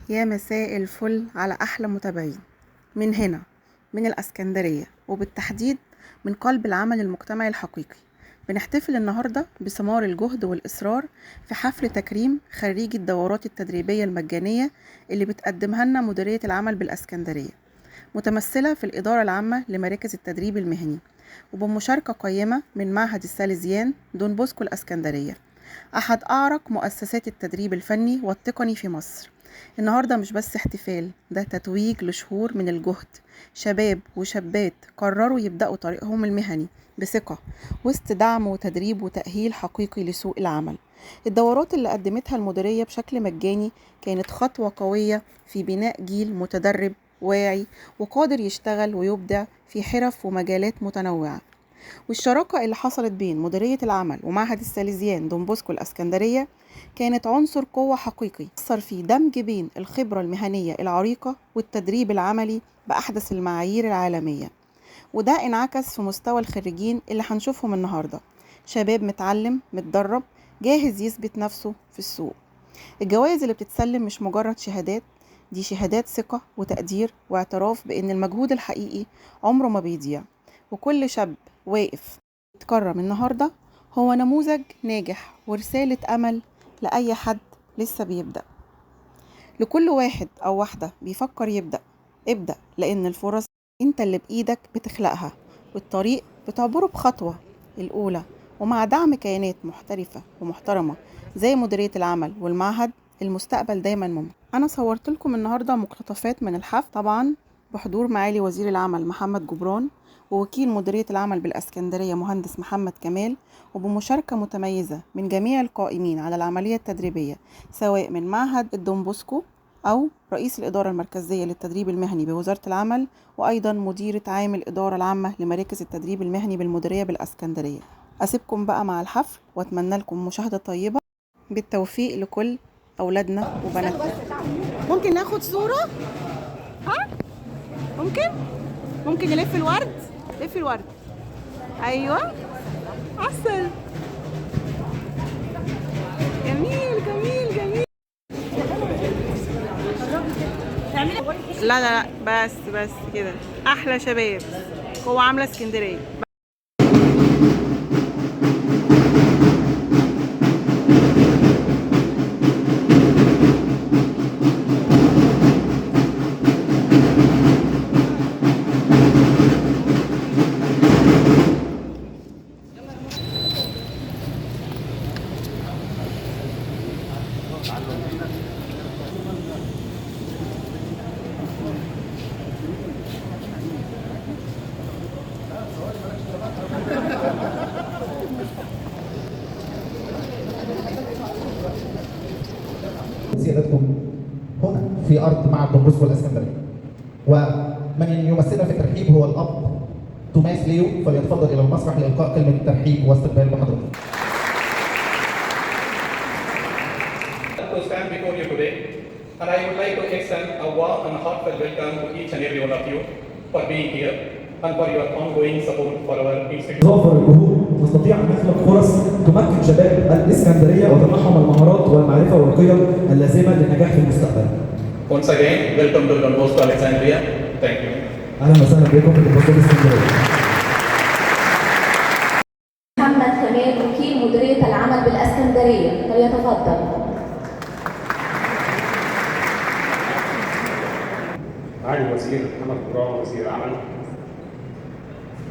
يا مساء الفل على أحلى متابعين من هنا، من الأسكندرية، وبالتحديد من قلب العمل المجتمعي الحقيقي. بنحتفل النهاردة بثمار الجهد والإصرار في حفل تكريم خريجي الدورات التدريبية المجانية اللي بتقدمها لنا مديرية العمل بالأسكندرية، متمثلة في الإدارة العامة لمراكز التدريب المهني، وبمشاركة قيمة من معهد السالزيان دون بوسكو الأسكندرية، أحد أعرق مؤسسات التدريب الفني والتقني في مصر. النهاردة مش بس احتفال، ده تتويج لشهور من الجهد، شباب وشابات قرروا يبدأوا طريقهم المهني بثقة وسط دعم وتدريب وتأهيل حقيقي لسوق العمل. الدورات اللي قدمتها المديرية بشكل مجاني كانت خطوة قوية في بناء جيل متدرب واعي وقادر يشتغل ويبدع في حرف ومجالات متنوعة. والشراكة اللي حصلت بين مديرية العمل ومعهد السالزيان دون بوسكو الأسكندرية كانت عنصر قوة حقيقي أثر في دمج بين الخبرة المهنية العريقة والتدريب العملي بأحدث المعايير العالمية. وده انعكس في مستوى الخريجين اللي هنشوفهم النهاردة، شباب متعلم متدرب جاهز يثبت نفسه في السوق. الجوائز اللي بتتسلم مش مجرد شهادات، دي شهادات ثقة وتقدير واعتراف بأن المجهود الحقيقي عمره ما بيضيع. وكل شاب واقف يتكرم النهاردة هو نموذج ناجح ورسالة أمل لأي حد لسه بيبدأ. لكل واحد أو واحدة بيفكر يبدأ، ابدأ، لأن الفرص انت اللي بإيدك بتخلقها، والطريق بتعبره بخطوة الأولى. ومع دعم كيانات محترفة ومحترمة زي مديرية العمل والمعهد، المستقبل دايما ممكن. أنا صورت لكم النهاردة مقتطفات من الحفل، طبعا بحضور معالي وزير العمل محمد جبران ووكيل مديرية العمل بالأسكندرية مهندس محمد كمال، وبمشاركة متميزة من جميع القائمين على العملية التدريبية سواء من معهد الدون بوسكو أو رئيس الإدارة المركزية للتدريب المهني بوزارة العمل، وأيضا مديرة عام الإدارة العامة لمراكز التدريب المهني بالمديرية بالأسكندرية. أسيبكم بقى مع الحفل وأتمنى لكم مشاهدة طيبة، بالتوفيق لكل أولادنا وبناتنا. ممكن ناخد صورة؟ ها؟ ممكن نلف الورد؟ لف الورد. أيوة، عسل. جميل جميل جميل. لا لا لا، بس كده احلى شباب. هو عامله اسكندريه. سيادتكم هنا في ارض معهد دون بوسكو الاسكندريه، ومن يمثلنا في الترحيب هو الاب توماس ليو، فليتفضل الى المسرح لالقاء كلمه الترحيب واستقبال بحضرته. To stand before you today, and I would like to extend a warm and heartfelt welcome to each and every one of you for being here and for your ongoing support for our institute. توفر الجهود نستطيع ان نخلق فرص تمكن شباب الاسكندريه وتمنحهم المهارات والمعرفه والقيم اللازمه للنجاح في المستقبل. Once again, welcome to Don Bosco Alexandria. Thank you. اهلا وسهلا بكم في دون بوسكو الاسكندريه. محمد كمال وكيل مديريه العمل بالاسكندريه، فليتفضل. معالي الوزير محمد جبران وزير العمل،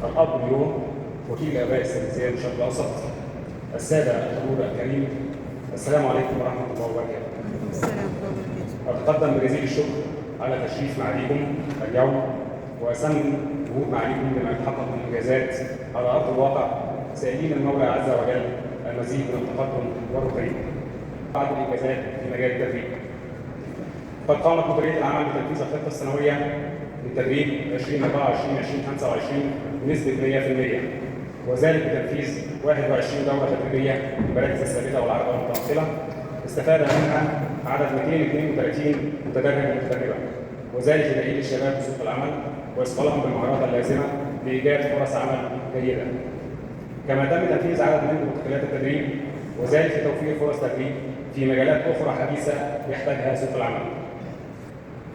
الأب اليوم وكيل الآباء السالزيان الشرق الأوسط، السادة الحضور الكريم، السلام عليكم ورحمة الله وبركاته. أتقدم بجزيل الشكر على تشريف معاليكم اليوم، وأثمن جهود معاليكم لما يتحقق من إنجازات على أرض الواقع، سائلين المولى عز وجل المزيد من التقدم والرقي بعد الإنجازات في مجال التدريب. قد قامت مديرية العمل بتنفيذ الخطة السنوية للتدريب 2024-2025 بنسبة 100%، وذلك بتنفيذ 21 دورة تدريبية بالمراكز الثابتة والعربة المتنقلة، استفاد منها عدد 232 متدرب ومتدربة، وذلك لتأهيل الشباب في سوق العمل وإثقالهم بالمهارات اللازمة لإيجاد فرص عمل جيدة. كما تم تنفيذ عدد من بروتوكولات التدريب، وذلك لتوفير فرص تدريب في مجالات أخرى حديثة يحتاجها سوق العمل.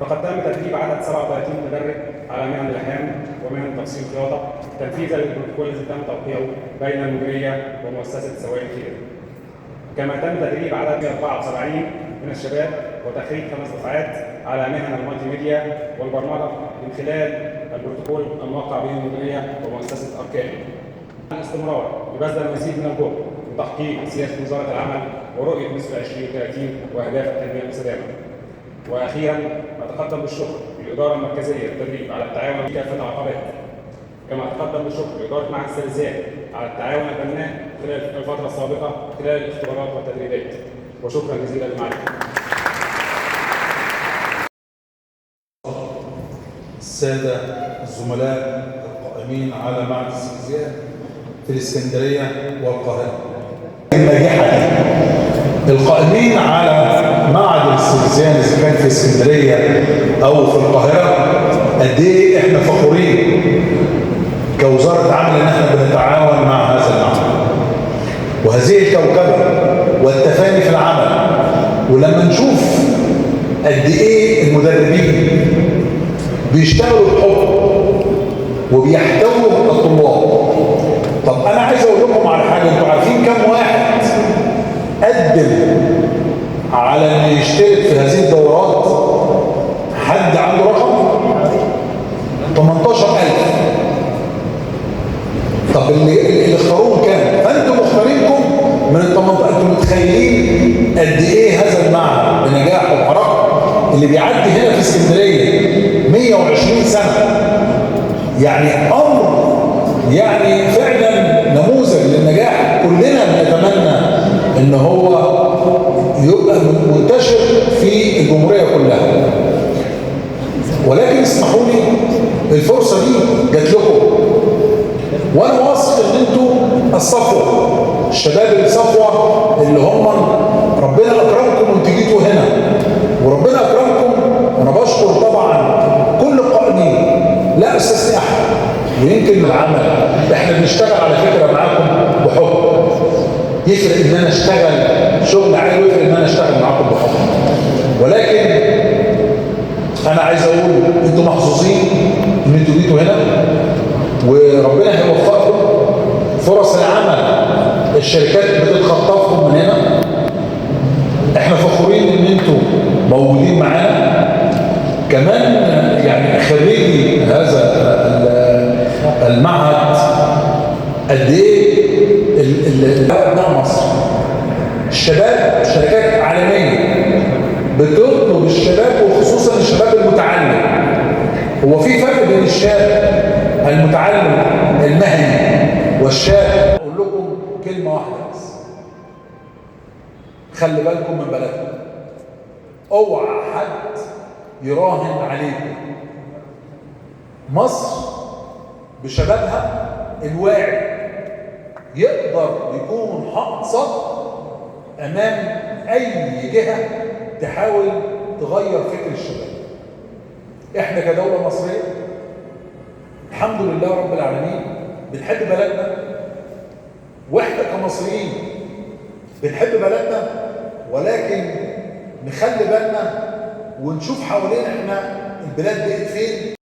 فقد تم تدريب عدد 37 مدرب على مهن اللحام ومهن تفصيل الخياطه تنفيذا للبروتوكول الذي تم توقيعه بين المديريه ومؤسسه سواء الخير. كما تم تدريب عدد 174 من الشباب وتخريج 5 دفعات على مهن المالتي ميديا والبرمجه من خلال البروتوكول الموقع بين المديريه ومؤسسه اركان. الاستمرار ببذل المزيد من الجهد لتحقيق سياسه وزاره العمل ورؤيه مصر 2030 واهداف التنميه المستدامه. واخيرا اتقدم بالشكر للاداره المركزيه للتدريب على التعاون في كافه العقبات. كما اتقدم بالشكر لاداره معهد السلزال على التعاون البناء خلال الفتره السابقه خلال الاختبارات والتدريبات. وشكرا جزيلا لمعرفتكم. السادة الزملاء القائمين على معهد السلزال في الإسكندرية والقاهرة الناجحة القائمين على معهد السلزال إذا كان في اسكندرية أو في القاهرة قد إيه إحنا فخورين كوزارة عمل إن إحنا بنتعاون مع هذا العمل وهذه الكوكبة والتفاني في العمل. ولما نشوف قد إيه المدربين بيشتغلوا بحب وبيحتووا الطلاب. طب انا عايز اقول لكم على حاجه، انتوا عارفين كم واحد قدم على ان يشترك في هذه الدورات؟ حد عنده رقم؟ 18,000. طب اللي اختاروهم كام؟ فانتوا مختارينكم من ال 18. انتوا متخيلين قد ايه هذا المعهد بنجاحه وحركته اللي بيعدي هنا في اسكندريه 120 سنه، يعني امر يعني فعلا نموذج للنجاح. كلنا بنتمنى ان هو يبقى منتشر في الجمهوريه كلها. ولكن اسمحوا لي الفرصه دي جات لكم وانا واثق ان انتوا الصفوه، الشباب الصفوه اللي هم ربنا اكرمكم وانتوا جيتوا هنا وربنا اكرمكم. وانا بشكر طبعا كل القائمين لا استثني احد. ويمكن العمل احنا بنشتغل على فكره معاكم بحب. يفرق ان انا اشتغل شغل عالي ويفرق ان انا اشتغل معاكم بحب. ولكن انا عايز اقول انتوا محظوظين ان انتوا جيتوا هنا وربنا هيوفقكم. فرص العمل الشركات بتتخطفكم من هنا. احنا فخورين ان انتوا موجودين معانا. كمان يعني خريجي هذا المعهد قد ايه ابناء مصر. الشباب شركات عالميه بتطلب الشباب وخصوصا الشباب المتعلم. هو في فرق بين الشاب المتعلم المهني والشاب. اقول لكم كلمه واحده بس، خلي بالكم من بلدكم. اوعى حد يراهن عليكم. مصر بشبابها الواعي يقدر يكون حق صد امام اي جهه تحاول تغير فكر الشباب. احنا كدوله مصريه الحمد لله رب العالمين بنحب بلدنا، واحنا كمصريين بنحب بلدنا. ولكن نخلي بالنا ونشوف حوالينا احنا البلاد بقت فين